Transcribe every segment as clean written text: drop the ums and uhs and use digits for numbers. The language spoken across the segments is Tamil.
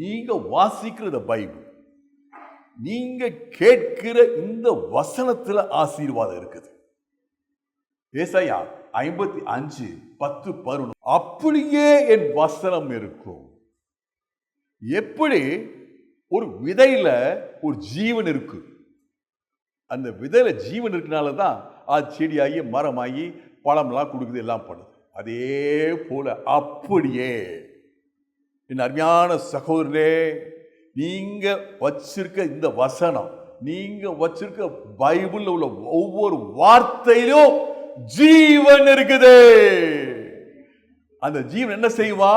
நீங்க வாசிக்கிற பைபிள், நீங்க கேட்கிற இந்த வசனத்துல ஆசீர்வாதம் இருக்குது. ஏசாயா 55:10-11 அப்படியே என் வசனம் இருக்கும். எப்படி ஒரு விதையில ஒரு ஜீவன் இருக்கு, அந்த விதையில ஜீவன் இருக்கனால தான் அது செடியாகி மரமாகி பழம்லாம் கொடுக்குது, எல்லாம் பண்ணுது. அதே போல அப்படியே என் அருமையான சகோதரரே, நீங்க வச்சிருக்க இந்த வசனம், நீங்க வச்சிருக்க பைபிள்ல உள்ள ஒவ்வொரு வார்த்தையிலும் ஜீவன் இருக்குது. அந்த ஜீவன் என்ன செய்வா?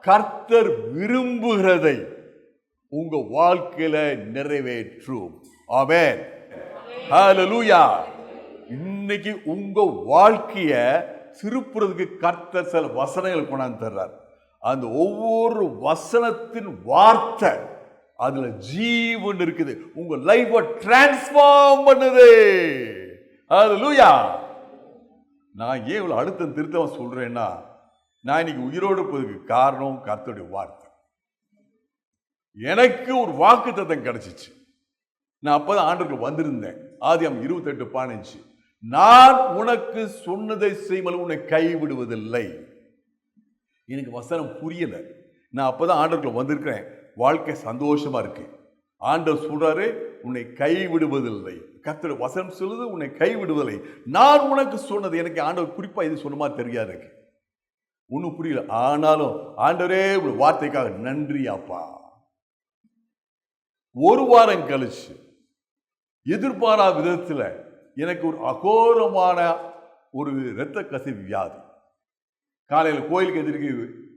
கர்த்தர் விரும்புகிறதை உங்க வாழ்க்கையில நிறைவேற்றும். ஆமென், ஹல்லேலூயா. இன்னைக்கு உங்க வாழ்க்கைய திருப்புறதுக்கு கர்த்தர் சில வசனங்கள் கொண்டாந்து தர்றார். அந்த ஒவ்வொரு வசனத்தின் வார்த்தை அதுல ஜீவன் இருக்குது, உங்க லைஃபை டிரான்ஸ்ஃபார்ம் பண்ணுது. ஹல்லேலூயா. நான் ஏன் இவ்வளவு அடுத்த திருத்தம் சொல்றேன்னா, நான் இன்னைக்கு உயிரோடு இருப்பதற்கு காரணம் கர்த்தருடைய வார்த்தை. எனக்கு ஒரு வாக்குத்தத்தம் கிடைச்சிச்சு. நான் அப்பதான் ஆண்டவருக்கு வந்திருந்தேன். ஆதியாகமம் 28:15, நான் உனக்கு சொன்னதை செய்யும்போது உன்னை கைவிடுவதில்லை. எனக்கு வசனம் புரியல. நான் அப்பதான் ஆண்டவருக்கு வந்திருக்கிறேன். வாழ்க்கை சந்தோஷமா இருக்கு. ஆண்டவர் சொல்றாரு, உன்னை கைவிடுவதில்லை. கர்த்தர் வசனம் சொல்லுது, உன்னை கைவிடுவதில்லை. நான் உனக்கு சொன்னது, எனக்கு ஆண்டவர் குறிப்பா இது சொன்னமா தெரியாது, எனக்கு ஒன்றும் புரியல. ஆனாலும் ஆண்டவரே ஒரு வார்த்தைக்காக நன்றி அப்பா. ஒரு வாரம் கழிச்சு எதிர்பாராத விதத்துல எனக்கு ஒரு அகோரமான ஒரு இரத்த கசிவு வியாதி. காலையில் கோயிலுக்கு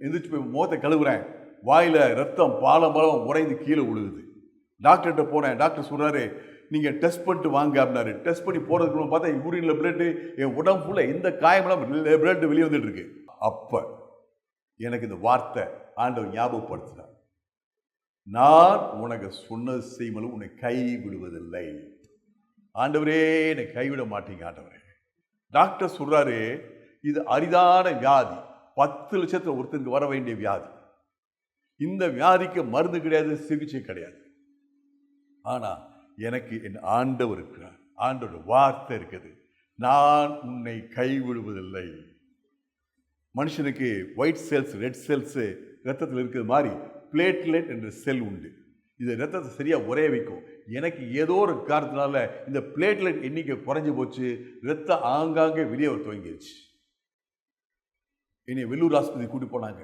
எந்திரிச்சு போய் முகத்தை கழுவுறேன், வாயில ரத்தம் பாலம் உறைந்து கீழே விழுகுது. டாக்டர்கிட்ட போனேன். டாக்டர் சொல்றாரு, நீங்க டெஸ்ட் பண்ணிட்டு வாங்க அப்படின்னாரு. டெஸ்ட் பண்ணி போறதுக்கு பார்த்தா யூரின்ல பிளட், என் உடம்பு ஃபுல்லா எந்த காயமெல்லாம் பிளட் வெளியே வந்துட்டு இருக்கு. அப்ப எனக்கு இந்த வார்த்தை ஆண்டவர் ஞாபகப்படுத்தினார், நான் உனக்கு சொன்னது செய்யும்போது உன்னை கைவிடுவதில்லை. ஆண்டவரே, என்னை கைவிட மாட்டீங்க ஆண்டவரே. டாக்டர் சொல்றாரு, இது அரிதான வியாதி, 10 லட்சத்துல ஒருத்தருக்கு வர வேண்டிய வியாதி. இந்த வியாதிக்கு மருந்து கிடையாது, சிகிச்சை கிடையாது. ஆனா எனக்கு என் ஆண்டவர் இருக்கிறார், ஆண்டவர் வார்த்தை இருக்குது, நான் உன்னை கைவிடுவதில்லை. மனுஷனுக்கு ஒயிட் செல்ஸ், ரெட் செல்ஸ் ரத்தத்தில் இருக்கிற மாதிரி பிளேட்லெட் என்ற செல் உண்டு. இது ரத்தத்தை சரியா உரைய வைக்கும். எனக்கு ஏதோ ஒரு காரணத்தினால இந்த பிளேட்லெட் எண்ணிக்கை குறைஞ்சு போச்சு, ரத்தம் ஆங்காங்கே வெளியே துவங்கிடுச்சு. என்னை வெள்ளூர் ஆஸ்பத்திரி கூட்டி போனாங்க.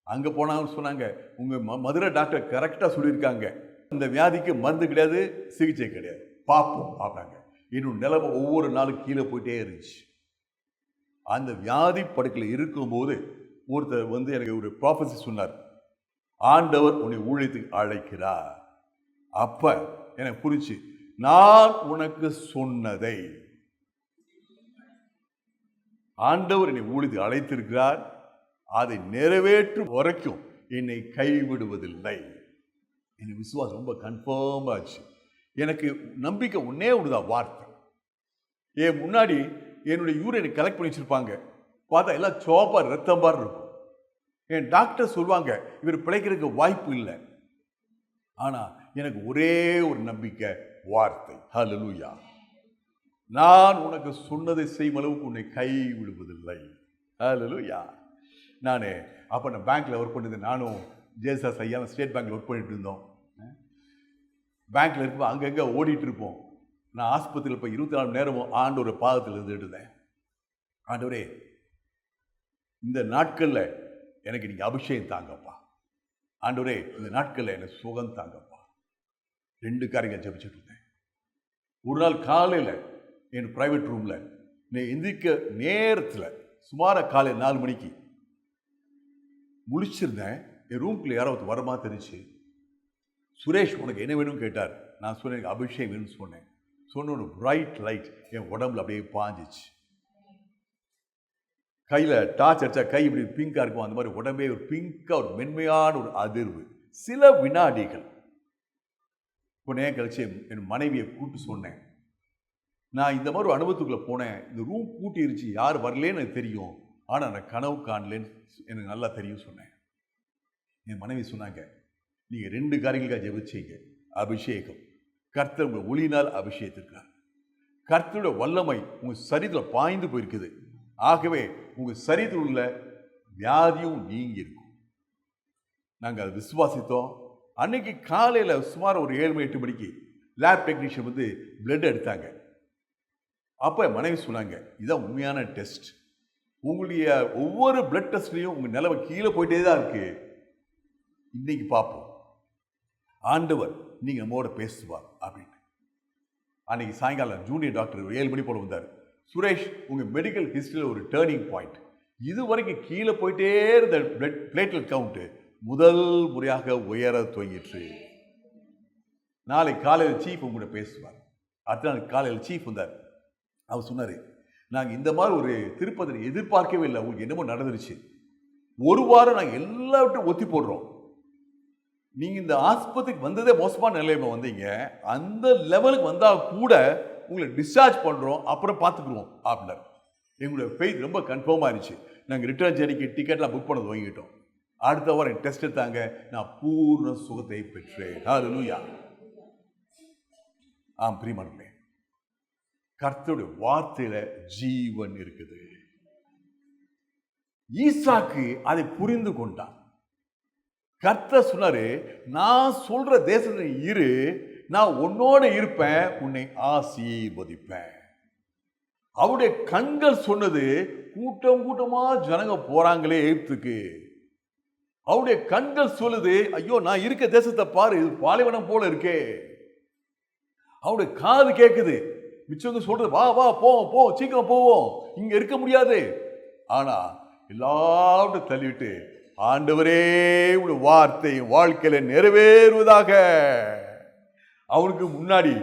அங்க போனாங்கன்னு சொன்னாங்க, உங்க மதுரை டாக்டர் கரெக்டா சொல்லியிருக்காங்க, இந்த வியாதிக்கு மருந்து கிடையாது, சிகிச்சை கிடையாது, பார்ப்போம் பார்ப்பாங்க. என்னோட நிலைமை ஒவ்வொரு நாளும் கீழே போயிட்டே இருந்துச்சு. அந்த வியாதி படுக்கையில் இருக்கும்போது ஒருத்தர் எனக்கு ஒரு ப்ராஃபஸி சொன்னார், ஆண்டவர் உன்னை ஊழியத்துக்கு அழைக்கிறார். அப்ப எனக்கு புரிச்சு, நான் உனக்கு சொன்னதை ஆண்டவர் என்னை ஊழியத்துக்கு அழைத்திருக்கிறார், அதை நிறைவேற்றும் வரைக்கும் என்னை கைவிடுவதில்லை. என் விசுவாசம் ரொம்ப கன்ஃபார்ம் ஆச்சு. எனக்கு நம்பிக்கை ஒன்னே ஒண்ணுதான், வார்த்தை. என் முன்னாடி என்னுடைய யூரினை கலெக்ட் பண்ணி வச்சிருப்பாங்க, பார்த்தா எல்லாம் சோப்பா ரத்தம் பார் இருக்கும். என் டாக்டர் சொல்லுவாங்க, இவர் பிழைக்கிறதுக்கு வாய்ப்பு இல்லை. ஆனா எனக்கு ஒரே ஒரு நம்பிக்கை, வார்த்தை. ஹல்லேலூயா. நான் உனக்கு சொன்னதை செய்யும் அளவுக்கு உன்னை கை விடுவதில்லை. ஹல்லேலூயா. நான் பேங்க்ல ஒர்க் பண்ணிருந்தேன். நானும் ஜேசஸ் ஐயா ஸ்டேட் பேங்க்ல ஒர்க் பண்ணிட்டு இருந்தோம். பேங்க்ல இருப்போம், அங்கங்க ஓடிட்டு இருப்போம். நான் ஆஸ்பத்திரியில் போய் 24 மணி நேரமும் ஆண்டோட பாதத்தில் இருந்துட்டேன். ஆண்டவரே, இந்த நாட்கள்ல எனக்கு நீங்க அபிஷேகம் தாங்கப்பா. ஆண்டவரே, இந்த நாட்கள்ல எனக்கு சுகம் தாங்கப்பா. 2 காரியங்கள் ஜெபிச்சுட்டு இருந்தேன். ஒரு நாள் காலையில என் பிரைவேட் ரூம்ல எந்திரிக்க நேரத்துல சுமார காலை 4 மணிக்கு முழிச்சிருந்தேன். என் ரூம்குள்ள யாராவது வரமா தெரிஞ்சு, சுரேஷ் உனக்கு என்ன வேணும்னு கேட்டார். நான் சொன்னேன், எனக்கு அபிஷேகம் வேணும்னு சொன்னேன். சொன்ன ஒரு பிரைட் லைட் என் உடம்புல அப்படியே பாஞ்சிச்சு. கையில டார்ச் அடிச்சா கை இப்படி பிங்கா இருக்கும், அந்த மாதிரி உடம்பே ஒரு பிங்கா, ஒரு மென்மையான ஒரு அதிர்வு. சில வினாடிகள். கொஞ்ச நேரம் கழிச்சு என் மனைவியை கூப்பிட்டு சொன்னேன், நான் இந்த மாதிரி ஒரு அனுபவத்துக்குள்ள போனேன், இந்த ரூம் பூட்டி இருந்துச்சு, யார் வரலேன்னு எனக்கு தெரியும், ஆனா நான் கனவு காணலேன்னு எனக்கு நல்லா தெரியும் சொன்னேன். என் மனைவி சொன்னாங்க, நீங்க 2 காரியங்களுக்காக ஜெபிச்சீங்க. அபிஷேகம். கர்த்தர் உங்களை ஒளியினால் அபிஷேகத்திருக்கிறார். கர்த்தருடைய வல்லமை உங்க சரீரத்தில் பாய்ந்து போயிருக்குது. ஆகவே உங்க சரீரத்தில் உள்ள வியாதியும் நீங்கி இருக்கும். நாங்கள் அதை விசுவாசித்தோம். அன்னைக்கு காலையில் சுமார் ஒரு 7 மணி 8 மணிக்கு லேப் டெக்னீஷியன் வந்து பிளட் எடுத்தாங்க. அப்போ மனைவி சொன்னாங்க, இதான் உண்மையான டெஸ்ட். உங்களுடைய ஒவ்வொரு பிளட் டெஸ்ட்லையும் உங்கள் நிலைமை கீழே போயிட்டே தான் இருக்கு. இன்னைக்கு பார்ப்போம், ஆண்டவர் நீங்கள் நம்மோட பேசுவார் அப்படின்னு. அன்னைக்கு சாயங்காலம் ஜூனியர் டாக்டர் 7 மணி போல வந்தார். சுரேஷ், உங்கள் மெடிக்கல் ஹிஸ்டரியில் ஒரு டேர்னிங் பாயிண்ட். இது வரைக்கும் கீழே போயிட்டே இருந்த பிளட் பிளேட்லெட் கவுண்ட் முதல் முறையாக உயர துவங்கிற்று. நாளை காலையில் சீஃப் உங்கள்கிட்ட பேசுவார். அடுத்த நாள் காலையில் சீஃப் வந்தார். அவர் சொன்னார், நாங்கள் இந்த மாதிரி ஒரு திருப்பதியை எதிர்பார்க்கவே இல்லை, உங்களுக்கு என்னமோ நடந்துருச்சு. ஒரு வாரம் நாங்கள் எல்லாவற்றையும் ஒத்தி போடுறோம். நீங்கள் இந்த ஆஸ்பத்திரிக்கு வந்ததே மோசமான நிலைமை வந்தீங்க, அந்த லெவலுக்கு வந்தால் கூட உங்களை டிஸ்சார்ஜ் பண்ணுறோம், அப்புறம் பார்த்துக்குருவோம் அப்படின்னார். எங்களுடைய ஃபெய்த் ரொம்ப கன்ஃபார்மாக இருந்துச்சு. நாங்கள் ரிட்டர்ன் ஜேர்னிக்கு டிக்கெட்லாம் புக் பண்ணது வாங்கிட்டோம். அடுத்த வாரம் டெஸ்ட் எடுத்தாங்க. நான் பூர்ண சுகத்தை பெற்றேன். ஹல்லேலூயா. ஆம் பிரியமானவர்களே, கர்த்தருடைய வார்த்தையில ஜீவன் இருக்குது. ஈசாக்கு அதை புரிந்து கொண்டான். கர்த்தர் சொன்னாரு, நான் சொல்ற தேசத்துல இரு, நான் உன்னோட இருப்பேன், உன்னை ஆசீர்வதிப்பேன். அவருடைய கண்கள் சொன்னது, கூட்டம் கூட்டமா ஜனங்க போறாங்களே எகிப்துக்கு. அவருடைய கண்கள் சொல்லுது, ஐயோ நான் இருக்க தேசத்தை பாரு, இது பாலைவனம் போல இருக்கே. அவருடைய காது கேட்குது, மிச்சவங்க சொல்றது, வா வா போவோம் போ, சீக்கிரம் போவோம், இங்க இருக்க முடியாது. ஆனா எல்லாரும் தள்ளிவிட்டு, ஆண்டவரே உடைய வார்த்தை வாழ்க்கையில நிறைவேறுவதாக. அவனுக்கு முன்னாடி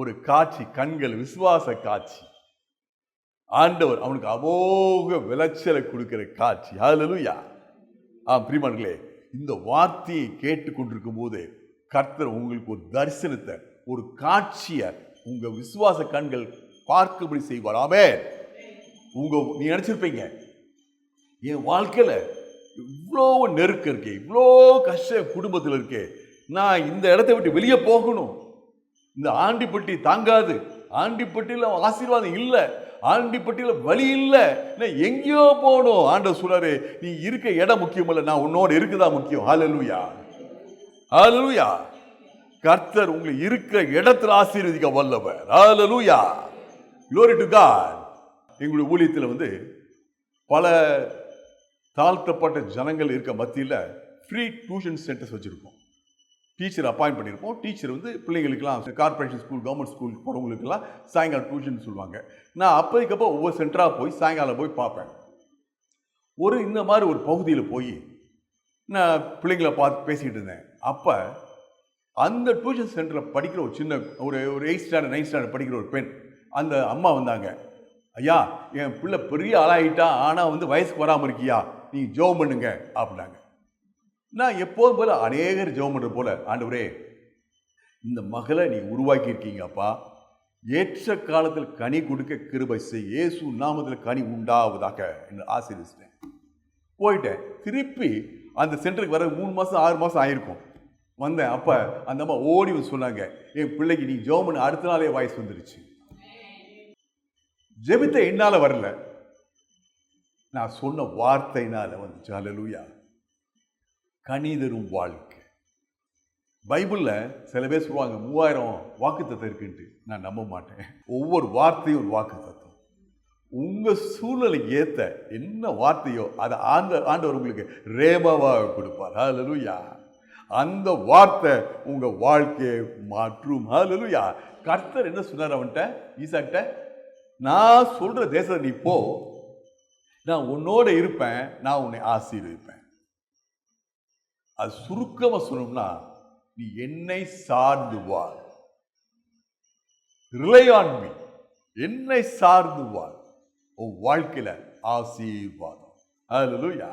ஒரு காட்சி, கண்கள் விசுவாச காட்சி. ஆண்டவர் அவனுக்கு அமோக விளைச்சலை கொடுக்கிற காட்சி. ஹல்லேலூயா. பிரியமானவர்களே, இந்த வார்த்தையை கேட்டுக்கொண்டிருக்கும் போது கர்த்தர் உங்களுக்கு ஒரு தரிசனத்தை, ஒரு காட்சியை உங்க விசுவாச கண்கள் பார்க்கும்படி செய்வார். ஆமென். நீ நினைச்சிருப்பீங்க, என் வாழ்க்கையில இவ்வளோ நெருக்கம் இருக்கே, இவ்வளோ கஷ்டம் குடும்பத்தில் இருக்கே, நான் இந்த இடத்தை விட்டு வெளியே போகணும், இந்த ஆண்டிப்பட்டி தாங்காது, ஆண்டிப்பட்டியில் ஆசீர்வாதம் இல்லை, ஆண்டிப்பட்டியில் வழி இல்லை, நான் எங்கேயோ போகணும். ஆண்டவர் சொல்றாரு, நீ இருக்க இடம் முக்கியம் இல்லை, நான் உன்னோட இருக்குதா முக்கியம். ஹல்லேலூயா. ஹல்லேலூயா. கர்த்தர் உங்களை இருக்கிற இடத்துல ஆசீர்வதிக்க வல்லவர். ஹல்லேலூயா. Glory to God. எங்களுடைய ஊழியத்தில் வந்து பல தாழ்த்தப்பட்ட ஜனங்கள் இருக்க மத்தியில் ஃப்ரீ டியூஷன் சென்டர்ஸ் வச்சுருக்கோம். டீச்சர் அப்பாயிண்ட் பண்ணியிருப்போம். டீச்சர் வந்து பிள்ளைங்களுக்கெல்லாம், கார்பரேஷன் ஸ்கூல், கவர்மெண்ட் ஸ்கூல் போகிறவங்களுக்கெல்லாம் சாயங்காலம் டியூஷன் சொல்லுவாங்க. நான் அப்போதைக்கப்போ ஒவ்வொரு சென்டராக போய் சாயங்காலம் போய் பார்ப்பேன். இந்த மாதிரி ஒரு பகுதியில் போய் நான் பிள்ளைங்களை பார்த்து பேசிக்கிட்டு இருந்தேன். அப்போ அந்த டியூஷன் சென்டரில் படிக்கிற ஒரு சின்ன ஒரு 8th ஸ்டாண்டர்ட் 9th ஸ்டாண்டர்ட் படிக்கிற ஒரு பெண், அந்த அம்மா வந்தாங்க. ஐயா, என் பிள்ளை பெரிய ஆளாகிட்டா, ஆனால் வந்து வயசுக்கு வராமல் இருக்கியா, நீங்கள் ஜெபம் பண்ணுங்க அப்படின்னாங்க. நான் எப்போதும் போல அநேகர் ஜெபம் பண்ணுறது போல, ஆண்டவரே இந்த மகளை நீ உருவாக்கி இருக்கீங்கப்பா, ஏற்ற காலத்தில் கனி கொடுக்க கிருபை செய், இயேசு நாமத்தில் கனி உண்டாவதாக என்று ஆசீர்வதிச்சிட்டேன். போயிட்டேன். திருப்பி அந்த சென்டருக்கு வர 3 மாதம் 6 மாதம் ஆயிருக்கும். வந்தேன். அப்போ அந்த அம்மா ஓடி வந்து சொன்னாங்க, என் பிள்ளைக்கு நீ ஜெபம் பண்ண அடுத்த நாளே வாய்ஸ் வந்துருச்சு. ஜெபித்த என்னால் வரல, நான் சொன்ன வார்த்தையினால வந்துச்சு. ஹல்லேலூயா. கனிதரும் வாழ்க்கை. பைபிளில் சில பேர் சொல்லுவாங்க 3000 வாக்குத்தத்தம் இருக்குன்ட்டு. நான் நம்ப மாட்டேன். ஒவ்வொரு வார்த்தையும் ஒரு வாக்குத்தத்தம். உங்கள் சூழ்நிலைக்கு ஏற்ற என்ன வார்த்தையோ அதை ஆண்டவர் உங்களுக்கு ரேமாவாக கொடுப்பார். ஹல்லேலூயா. அந்த வார்த்தை உங்கள் வாழ்க்கையை மாற்றும். ஹல்லேலூயா. கர்த்தர் என்ன சொன்னார் அவன்கிட்ட, ஈசாக்கிட்ட, நான் சொல்கிற தேசத்தை நீ போ, நான் உன்னோட இருப்பேன், நான் உன்னை ஆசீர்வதிப்பேன். அது சுருக்கமாக சொல்லணும்னா, நீ என்னை சார்ந்து வா, ரிலை ஆன் மீ, என்னை சார்ந்து வா, உன் வாழ்க்கையில ஆசீர்வாதம். ஹல்லேலூயா.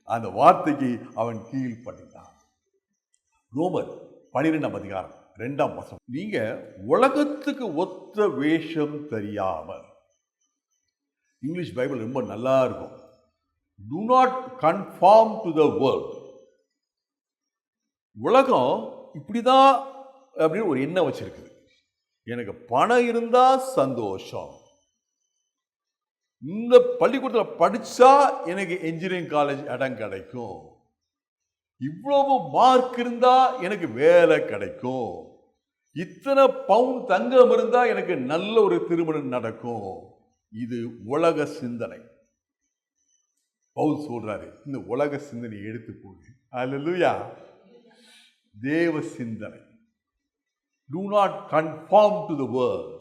அந்த வார்த்தைக்கு அவன் கீழ்ப்படிந்தான். ரோமர் 12ஆம் அதிகாரம் 2ஆம் வசனம். நீங்க உலகத்துக்கு ஒத்த வேஷம் தெரியாமல், இங்கிலீஷ் பைபிள் ரொம்ப நல்லா இருக்கும். Do not conform to the world. உலகம் இப்படிதான் அப்படின்னு ஒரு எண்ணம் வச்சிருக்குது. எனக்கு பணம் இருந்தா சந்தோஷம், இந்த பள்ளிக்கூடத்தில் படிச்சா எனக்கு என்ஜினியரிங் காலேஜ் இடம் கிடைக்கும், இவ்வளவு மார்க் இருந்தா எனக்கு வேலை கிடைக்கும், இத்தனை பவுன் தங்கம் இருந்தா எனக்கு நல்ல ஒரு திருமணம் நடக்கும். இது உலக சிந்தனை. பவுல் சொல்றாரு, இந்த உலக சிந்தனை எடுத்து போடு. அல்லேலூயா. தேவ சிந்தனை. Do not conform to the world.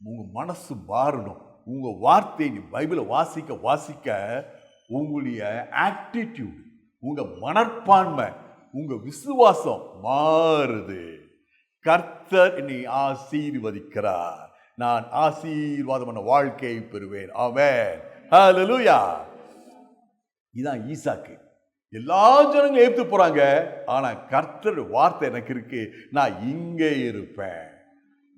உங்க மனசு மாறணும். உங்க வார்த்தை பைபிளை வாசிக்க வாசிக்க உங்களுடைய ஆட்டிடியூட், உங்க மனப்பான்மை, உங்க விசுவாசம் மாறுது. கர்த்தர் என்னை ஆசீர்வதிக்கிறார், நான் ஆசீர்வாதமான வாழ்க்கையை பெறுவேன். ஆமென். ஹல்லேலூயா. இதான் ஈசாக்கு. எல்லா ஜனங்களும் ஏத்து போறாங்க, ஆனா கர்த்தர் வார்த்தை எனக்கு இருக்கு, நான் இங்கே இருப்பேன்.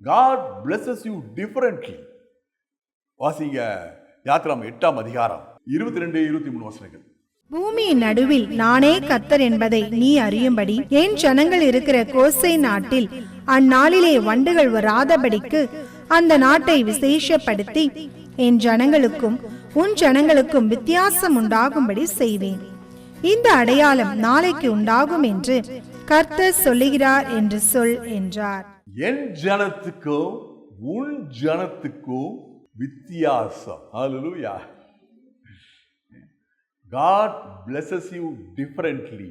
God blesses you differently. வாசிங்க யாத்திராம் 8ஆம் அதிகாரம் 22-23 வசனங்கள். பூமியின் நடுவில் நானே கர்த்தர் என்பதை நீ அறியும்படி என் ஜனங்கள் இருக்கிற கோசை நாட்டில் அந்நாளிலே வண்டுகள் வராதபடிக்கு அந்த நாட்டை விசேஷப்படுத்தி என் ஜனங்களுக்கும் உன் ஜனங்களுக்கும் வித்தியாசம் உண்டாகும்படி செய்வேன். இந்த அடையாளம் நாளைக்கு உண்டாகும் என்று கர்த்தர் சொல்லுகிறார் என்று சொல் என்றார். என் ஜனத்துக்கும் உன் ஜனத்துக்கும் வித்தியாசம். ஹல்லேலூயா. God blesses you differently.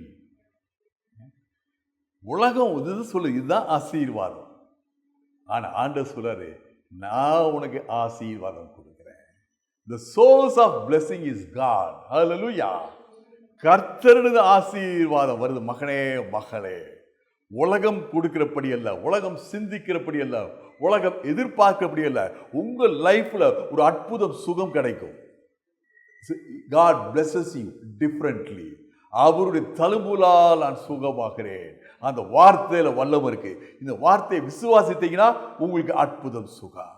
உலகம் இது சொல்லு, இதுதான் ஆசீர்வாதம். ஆனா ஆண்டவர் சொல்றாரு, நான் உனக்கு ஆசீர்வாதம் கொடுக்கிறேன். The source of blessing is God. Hallelujah. கர்த்தருடைய ஆசீர்வாதம் வருது. மகனே மகளே, உலகம் கொடுக்கிறபடி அல்ல, உலகம் சிந்திக்கிறபடி அல்ல, உலகம் எதிர்பார்க்கிறபடி அல்ல. உங்க லைஃப்ல ஒரு அற்புதம் சுகம் கிடைக்கும். God blesses you differently. அவருடைய தழும்புகளால் நான் சுகமாகிறேன். அந்த வார்த்தையில வல்லம் இருக்கு. இந்த வார்த்தையை விசுவாசித்தீங்கன்னா உங்களுக்கு அற்புதம் சுகம்.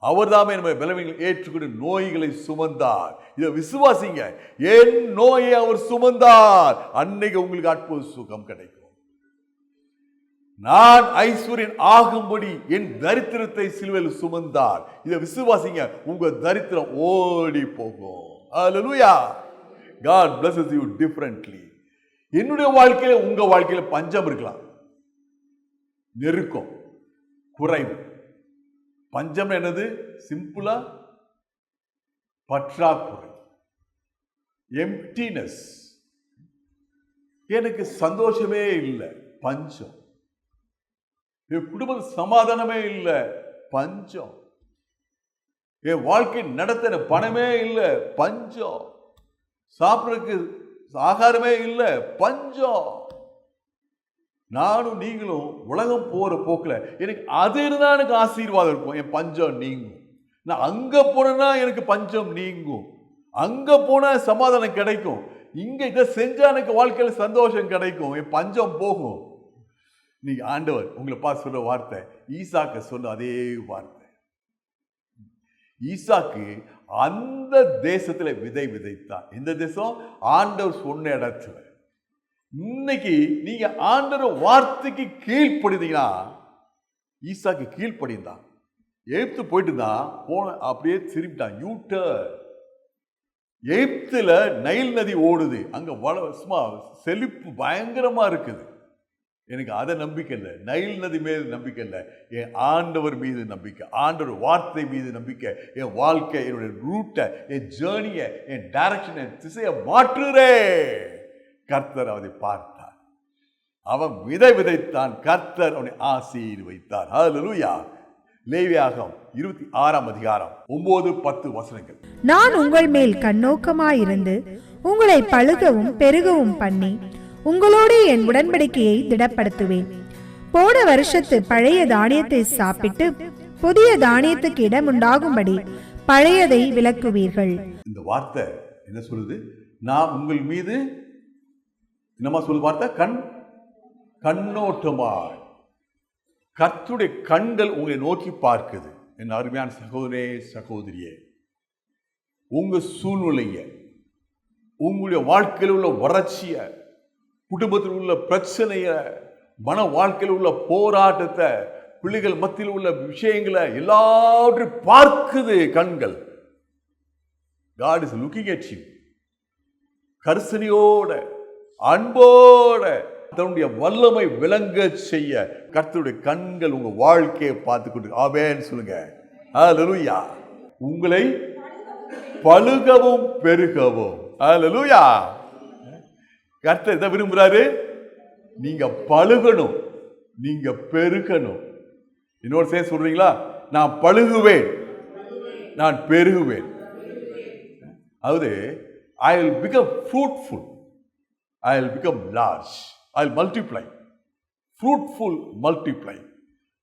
அவர் தாமே நம்ம பலவீனங்களை ஏற்றுக்கொண்டு நோய்களை சுமந்தார். இதை விசுவாசிங்க. என் நோயை அவர் சுமந்தார், அன்னைக்கு உங்களுக்கு அற்புத சுகம் கிடைக்கும். நான் ஐஸ்வர்யன் ஆகும்படி என் தரித்திரத்தை சிலுவையில் சுமந்தார். இதை விசுவாசிங்க, உங்க தரித்திரம் ஓடி போகும். Hallelujah. God blesses you differently. என்னுடைய வாழ்க்கையில உங்க வாழ்க்கையில பஞ்சம் இருக்கலாம், நெருக்கம், குறைவு. பஞ்சம் என்னது? சிம்பிளா பற்றாக்குறை, எம்ப்டினஸ். எனக்கு சந்தோஷமே இல்லை, பஞ்சம். என் குடும்ப சமாதானமே இல்லை, பஞ்சம். என் வாழ்க்கை நடத்த பணமே இல்லை, பஞ்சம். சாப்பிட்றதுக்கு ஆகாரமே இல்லை, பஞ்சம். நானும் நீங்களும் உலகம் போற போக்குல எனக்கு அது இருந்தா எனக்கு ஆசீர்வாதம் இருக்கும், என் பஞ்சம் நீங்கும். நான் அங்க போனா எனக்கு பஞ்சம் நீங்கும், அங்க போனா சமாதானம் கிடைக்கும், இங்க இதை செஞ்சா எனக்கு வாழ்க்கையில சந்தோஷம் கிடைக்கும், என் பஞ்சம் போகும். நீங்க ஆண்டவர் உங்களை பார்த்து சொல்ற வார்த்தை ஈசாக்கு சொன்ன அதே வார்த்தை. ஈசாக்கு அந்த தேசத்துல விதை விதைத்தான். எந்த தேசம்? ஆண்டவர் சொன்ன இடத்துல. இன்னைக்கு நீங்க ஆண்டவர் வார்த்தைக்கு கீழ்ப்படிந்தீங்கன்னா, ஈசாக்கு கீழ்ப்படிந்தான். எகிப்து போயிட்டு தான் போன, அப்படியே திரும்பிட்டான். யூட்டர். எகிப்துல நைல் நதி ஓடுது, அங்க சும்மா செழிப்பு பயங்கரமா இருக்குது. எனக்கு அதை நம்பிக்கை இல்லை, நைல் நதி மீது நம்பிக்கை இல்லை, என் ஆண்டவர் மீது நம்பிக்கை, ஆண்டவர் வார்த்தை மீது நம்பிக்கை. என் வாழ்க்கை, என்னுடைய ரூட்டை, என் ஜேர்னியை, என் டைரக்ஷனை, என் திசையை மாற்றுறே. கர்த்தர் அவனை பார்த்தார், அவன் விதை விதைத்தான், கர்த்தர் அவனை ஆசீர்வதித்தார். ஹல்லேலூயா. லேவியாகமம் 26ஆம் அதிகாரம் 9-10 வசனங்கள். நான் உங்கள் மேல் கண்ணோக்கமாயிருந்து உங்களை பழுகவும் பெருகவும் பண்ணி உங்களோடு என் உடன்படிக்கையை திடப்படுத்துவேன். போன வருஷத்து பழைய தானியத்தை சாப்பிட்டு புதிய தானியத்துக்கு இடம் உண்டாகும்படி பழையதை விலக்குவீர்கள். இந்த வார்த்தை என்ன சொல்லுது? நான் உங்கள் மீது என்னமா சொல்லுது வார்த்தை? கண்ணோட்டமாய். கர்த்தருடைய கண்கள் உங்களை நோக்கி பார்க்குது. என் அருமையான சகோதரே சகோதரியே, உங்க சூழ்நிலைய, உங்களுடைய வாழ்க்கையில் உள்ள வறட்சிய, குடும்பத்தில் உள்ள பிரச்சனைய, மன வாழ்க்கையில் உள்ள போராட்டத்தை, பிள்ளைகள் மத்தியில் உள்ள விஷயங்களை எல்லாவற்றையும் பார்க்குது கண்கள். God is looking at you. கரிசனையோட, அன்போட தன்னுடைய வல்லமை விளங்க செய்ய கர்த்தருடைய கண்கள் உங்க வாழ்க்கையை பார்த்து கொண்டு. ஆமென் சொல்லுங்க. ஹல்லேலூயா. உங்களை பலுகவும் பெருகவும். ஹல்லேலூயா. கர்த்தர் எதை விரும்புறாரு? நீங்க பலுகணும், நீங்க பெருகணும். இன்னொரு சேர்த்து சொல்றீங்களா? நான் பலுகுவேன், நான் பெருகுவேன். அதாவது I will become fruitful, I will become large, I will multiply. Fruitful, multiply.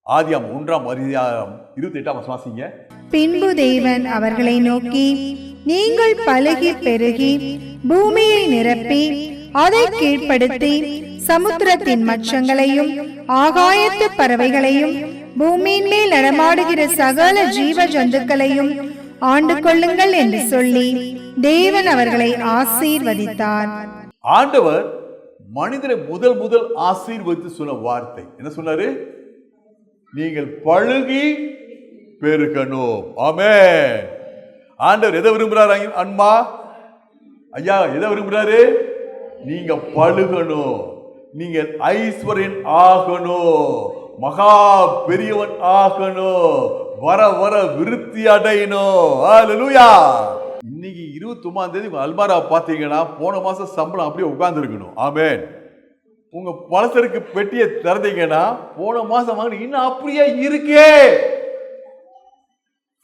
ஆதியாகமம் 1:28 வாசிங்க. பின்பு தேவன் அவர்களை நோக்கி, நீங்கள் பலுகி பெருகி பூமியை நிரப்பி அதை கீழ்ப்படுத்தி சமுத்திரத்தின் மச்சங்களையும் ஆகாயத்து பறவைகளையும் பூமியின் மேல் நடமாடுகிற சகல ஜீவ ஜந்துக்களையும் ஆண்டு கொள்ளுங்கள் என்று சொல்லி தேவன் அவர்களை ஆசீர்வதித்தார். ஆண்டவர் மனிதரை முதல் ஆசீர்வதித்து சொன்ன வார்த்தை என்ன சொன்னாரு? நீங்கள் பழுகி பெருகணும். ஆமென். ஆண்டவர் எதை விரும்புறாரு? அன்மா ஐயா எதை விரும்புறாரு? நீங்க பழுகணும், நீங்க ஐஸ்வர்யன் ஆகணும், மகா பெரியவன் ஆகணும், வர வர விருத்தி அடையணும். ஹல்லேலூயா. இன்னைக்கு 29ஆம் தேதி அல்மாரா பார்த்தீங்கன்னா போன மாசம் சம்பளம் அப்படியே உட்கார்ந்து இருக்கணும். ஆமென். உங்க பலசருக்கு பெட்டியை திறந்தீங்கன்னா போன மாசம் வாங்க இன்னும் அப்படியே இருக்கே.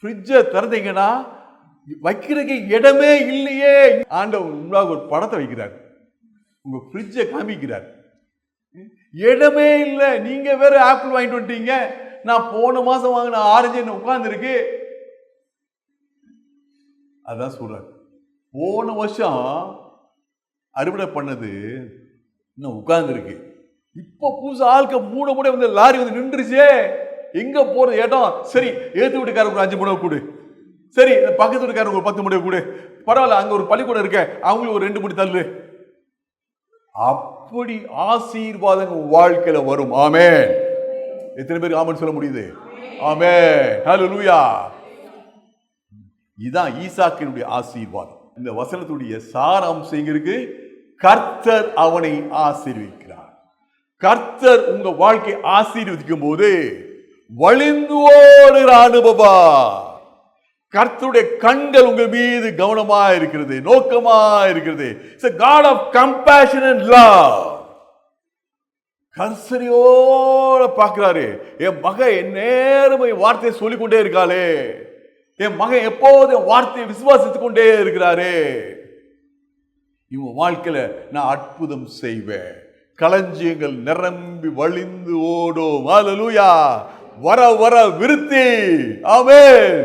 ஃப்ரிட்ஜை திறந்தீங்கன்னா வைக்கிறதுக்கு இடமே இல்லையே. ஆண்டவர் முன்னாடி ஒரு படத்தை வைக்கிறார், உங்க ஃப்ரிட்ஜை காமிக்கிறார், இடமே இல்லை. நீங்க வேற ஆப்பிள் வாங்கிட்டு வந்துட்டீங்க, நான் போன மாசம் வாங்கின ஆரஞ்சு என்ன உட்கார்ந்து இருக்கு. அதான் சொல்றாரு, போன வருஷம் அறுவடை பண்ணது இன்னும் உட்கார்ந்து இருக்கு. இப்ப புதுசு ஆளுக்க மூட வந்து லாரி வந்து நின்றுச்சே. எங்க போறது இடம்? சரி, ஏத்து வீட்டுக்காரங்க ஒரு 5 முடவை கொடு, சரி பக்கத்து வீட்டுக்காரங்க ஒரு 10 முடவை கொடு, பரவாயில்ல அங்க ஒரு பள்ளிக்கூடம் இருக்க அவங்களுக்கு ஒரு 2 முடி தள்ளு. அப்படி ஆசீர்வாதம் வாழ்க்கையில வரும். ஆமென். எத்தனை பேருக்கு ஆமென் சொல்ல முடியுது? ஆமென். ஹல்லேலூயா. இதான் ஈசாக்கினுடைய ஆசீர்வாதம். இந்த வசனத்துடைய சாராம்சம் எங்க இருக்கு? கர்த்தர் அவனை ஆசீர்வதிக்கிறார். கர்த்தர் உங்க வாழ்க்கை ஆசீர்வதிக்கும் போது வழிந்து ஓடுகிற அனுபவம். கர்த்தருடைய கண்கள் உங்க மீது கவனமா இருக்கிறது, நோக்கமா இருக்கிறது. It's a God of compassion and love. கர்சனையோட பார்க்கிறாரு. என் மகன் என் நேரம் வார்த்தையை சொல்லிக்கொண்டே இருக்காளே, என் மகன் எப்போதும் வார்த்தையை விசுவாசித்துக் கொண்டே இருக்கிறாரு. இவன் வாழ்க்கையில நான் அற்புதம் செய்வேன், களஞ்சியங்கள் நிரம்பி வழிந்து ஓடும். ஹல்லேலூயா. வர வர விருத்தி. ஆமென்.